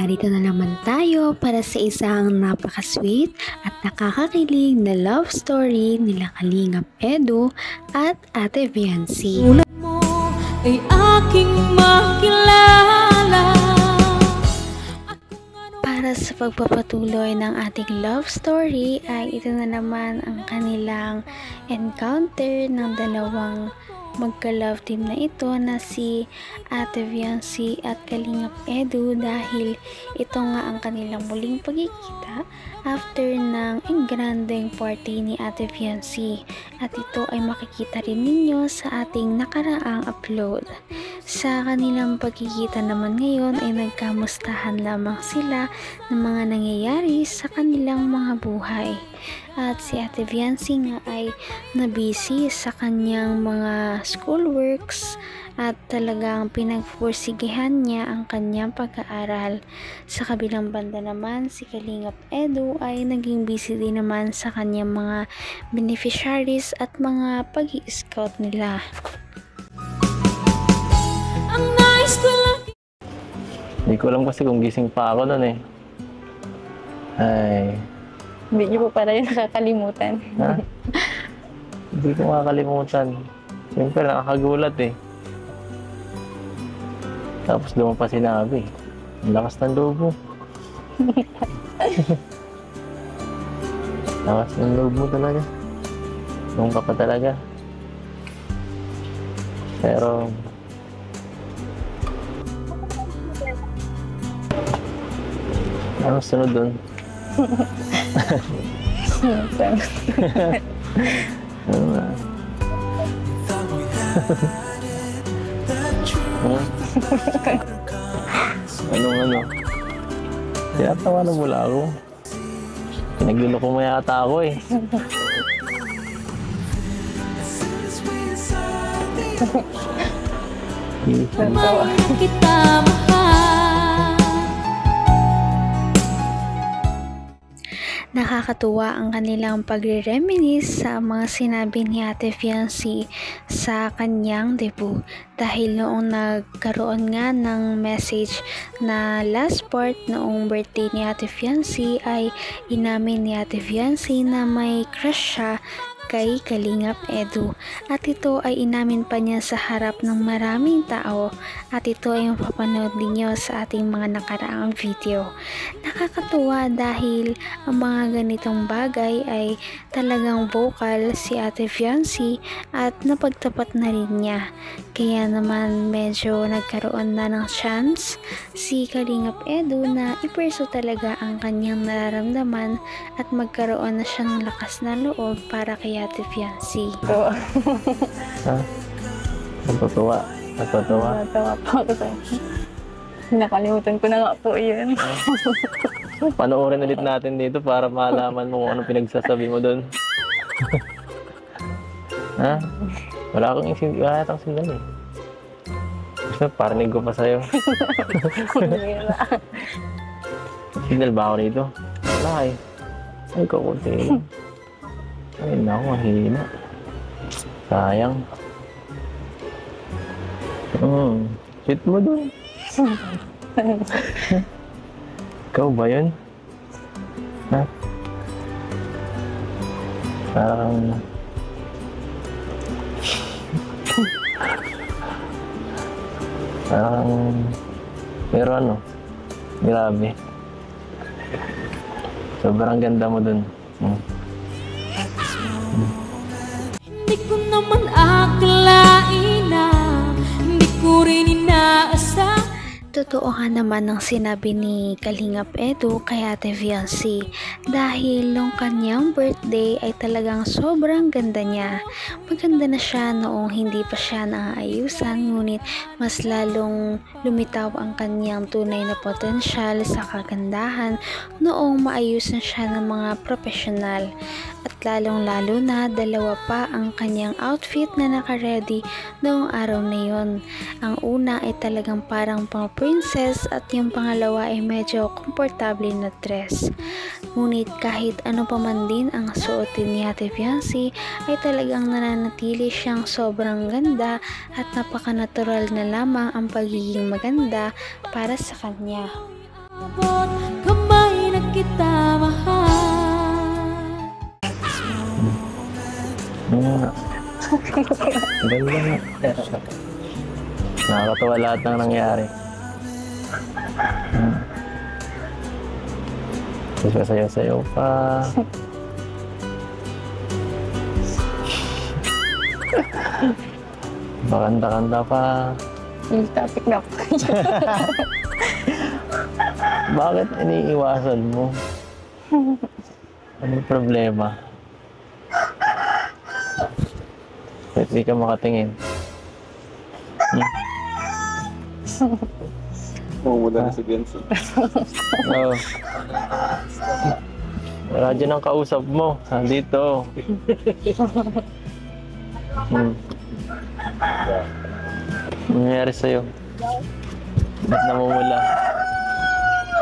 narito na naman tayo para sa isang napaka-sweet at nakakakilig na love story nila Kalingap Edu at Ate Viancy. Tulad mo ay aking makilala. Para sa pagpapatuloy ng ating love story ay ito na naman ang kanilang encounter ng dalawang magka-love team na ito na si Ate Viancy at Kalingap Edu, dahil ito nga ang kanilang muling pagkikita after ng engrandeng party ni Ate Viancy, at ito ay makikita rin ninyo sa ating nakaraang upload. Sa kanilang pagkikita naman ngayon ay nagkamustahan lamang sila ng mga nangyayari sa kanilang mga buhay. At si Ate Viancy nga ay nabisi sa kanyang mga schoolworks at talagang pinagpursigihan niya ang kanyang pag-aaral. Sa kabilang banda naman, si Kalingap Edu ay naging busy din naman sa kanyang mga beneficiaries at mga pag-i-scout nila. Ang nais ko lang. Hindi ko alam kasi kung gising pa ako nun eh. Ay. Hindi niyo po pala yung nakakalimutan. Ha? Hindi ko makakalimutan. Siyempre nakakagulat eh. Tapos doon pa sinabi. Ang lakas ng loob mo. Lakas ng loob mo talaga. Doon ka pa talaga. Pero anong sunod doon? Ano na? Anong? Tinatawanan mo lang ako. Pinagluloko mo yata ako eh. Kita mahal. Nakakatuwa ang kanilang pagre-reminisce sa mga sinabi ni Ate Viancy sa kanyang debut, dahil noong nagkaroon nga ng message na last part noong birthday ni Ate Viancy ay inamin ni Ate Viancy na may crush siya kay Kalingap Edu, at ito ay inamin pa niya sa harap ng maraming tao, at ito ay mapapanood ninyo sa ating mga nakaraang video. Nakakatuwa dahil ang mga ganitong bagay ay talagang vocal si Ate Viancy at napagtapat na rin niya, kaya naman medyo nagkaroon na ng chance si Kalingap Edu na iperso talaga ang kanyang nararamdaman at magkaroon na siya ng lakas na loob para kay Ate Viancy. Ha? Natutuwa. Natawa po ako sa'yo. Nakalimutan ko na nga po yun. Panoorin ulit natin dito para malaman mo kung anong pinagsasabi mo doon. Ha? Wala akong isinatang signal eh. Gusto, parinig ko pa sa'yo. Signal ba ako dito? Wala eh. Ay, kukunti lang. Ay, naku, mahina. Sayang. Shit mo dun. Ikaw ba yun? Ha? Parang pero ano, grabe. Sobrang ganda mo dun. Hindi ko naman akalain na hindi ko rin inaasahan. Totoo nga naman ang sinabi ni Kalingap Edu kay Ate Viancy, dahil nung kanyang birthday ay talagang sobrang ganda niya. Maganda na siya noong hindi pa siya naaayusan, ngunit mas lalong lumitaw ang kanyang tunay na potensyal sa kagandahan noong maayos na siya ng mga profesional. At lalong-lalo na dalawa pa ang kanyang outfit na naka-ready noong araw na yon. Ang una ay talagang parang pang princess at yung pangalawa ay medyo komportable na dress. Ngunit kahit ano pa man din ang suotin ni Ate Viancy ay talagang nananatili siyang sobrang ganda at napaka-natural na lamang ang pagiging maganda para sa kanya. Abot kamay na kita mahal. Nga. Ganda nga. Nakakatawa lahat ng nangyari. Tapos sasayaw-sayaw pa. Bakanta-kanta pa. Yung topic na po. Bakit iniiwasan mo? Anong problema? Ba't di ka makatingin? Mawala na si Viancy. Oo. Radyo ng kausap mo. Nandito. Ano nangyari sa'yo? Ba't namumula?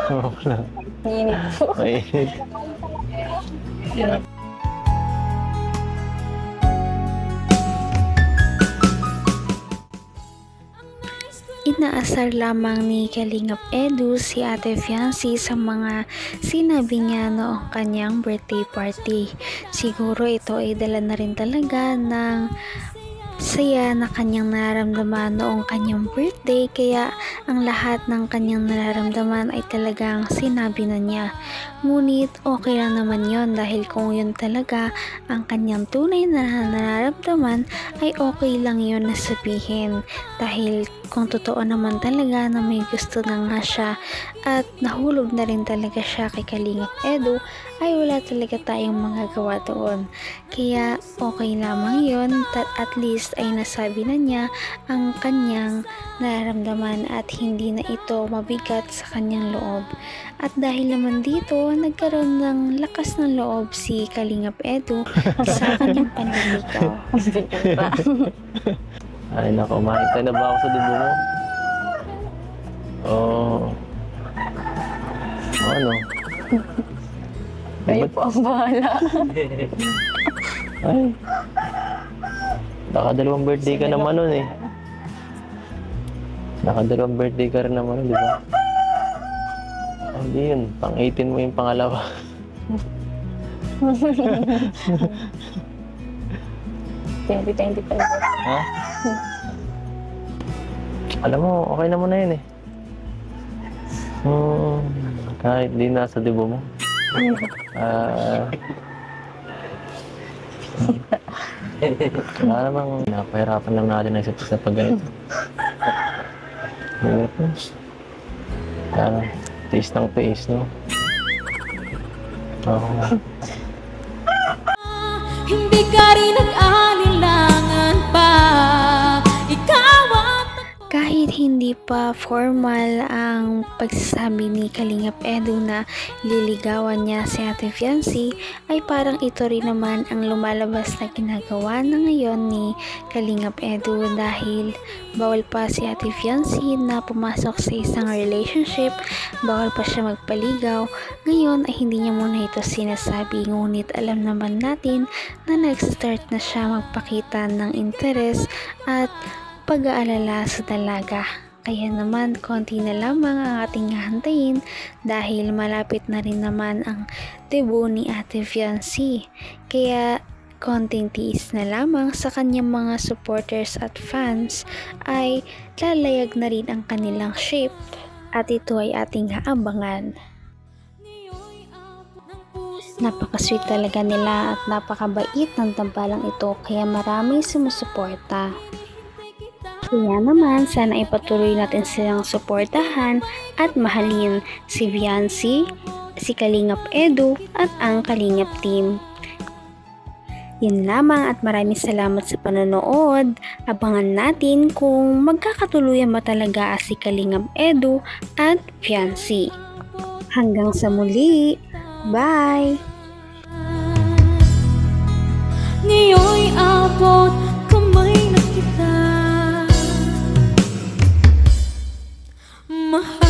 Namumula. Init po. Mainit. Inaasar lamang ni Kalingap Edu si Ate Fiancy sa mga sinabi niya noong kanyang birthday party. Siguro ito ay dala na rin talaga ng saya na kanyang nararamdaman noong kanyang birthday, kaya ang lahat ng kanyang nararamdaman ay talagang sinabi na niya. Ngunit okay lang naman yon, dahil kung yun talaga ang kanyang tunay na nararamdaman ay okay lang yon na sabihin, dahil kung totoo naman talaga na may gusto na nga siya at nahulog na rin talaga siya kay Kalingap Edu, ay wala talaga tayong magagawa doon. Kaya okay lamang yon, at least ay nasabi na niya ang kanyang nararamdaman at hindi na ito mabigat sa kanyang loob. At dahil naman dito, nagkaroon ng lakas ng loob si Kalingap Edu sa kanyang panliligaw. Ay nako, makita na ba ako sa dugo mo? Oo. Ano? Kayo po ang bahala. Ay. Nakadalawang birthday ka naman nun eh. Nakadalawang birthday ka rin naman nun, di ba? Ay, hindi yun. Pang-18 mo yung pangalawa. Ha? Alam mo, okay naman na yun eh. Kahit di nasa dibo mo. Wala namang napahirapan lang natin ang isa't isa pag ganito. Hirap mo. Tiis ng tiis, no? Oo. Hindi ka rin nag-alilangan pa. Ikaw ang Kahit hindi pa formal ang pagsasabi ni Kalingap Edu na liligawan niya si Ate Fiancy, ay parang ito rin naman ang lumalabas na ginagawa na ngayon ni Kalingap Edu, dahil bawal pa si Ate Fiancy na pumasok sa isang relationship, bawal pa siya magpaligaw. Ngayon ay hindi niya muna ito sinasabi, ngunit alam naman natin na nag-start na siya magpakita ng interes at pag-aalala sa dalaga. Kaya naman konti na lamang ang ating hahantayin, dahil malapit na rin naman ang debut ni Ate Fiancy. Kaya konting tiis na lamang sa kanyang mga supporters at fans, ay lalayag na rin ang kanilang ship, at ito ay ating haabangan. Napaka-sweet talaga nila at napakabait ng tambalang ito, kaya maraming sumusuporta. Kaya naman, sana ipatuloy natin silang suportahan at mahalin si Viancy, si Kalingap Edu at ang Kalingap team. Yun lamang at maraming salamat sa panonood. Abangan natin kung magkakatuluyan ba talaga si Kalingap Edu at Viancy. Hanggang sa muli. Bye! ngayon'y abot kamay na kita. Mahal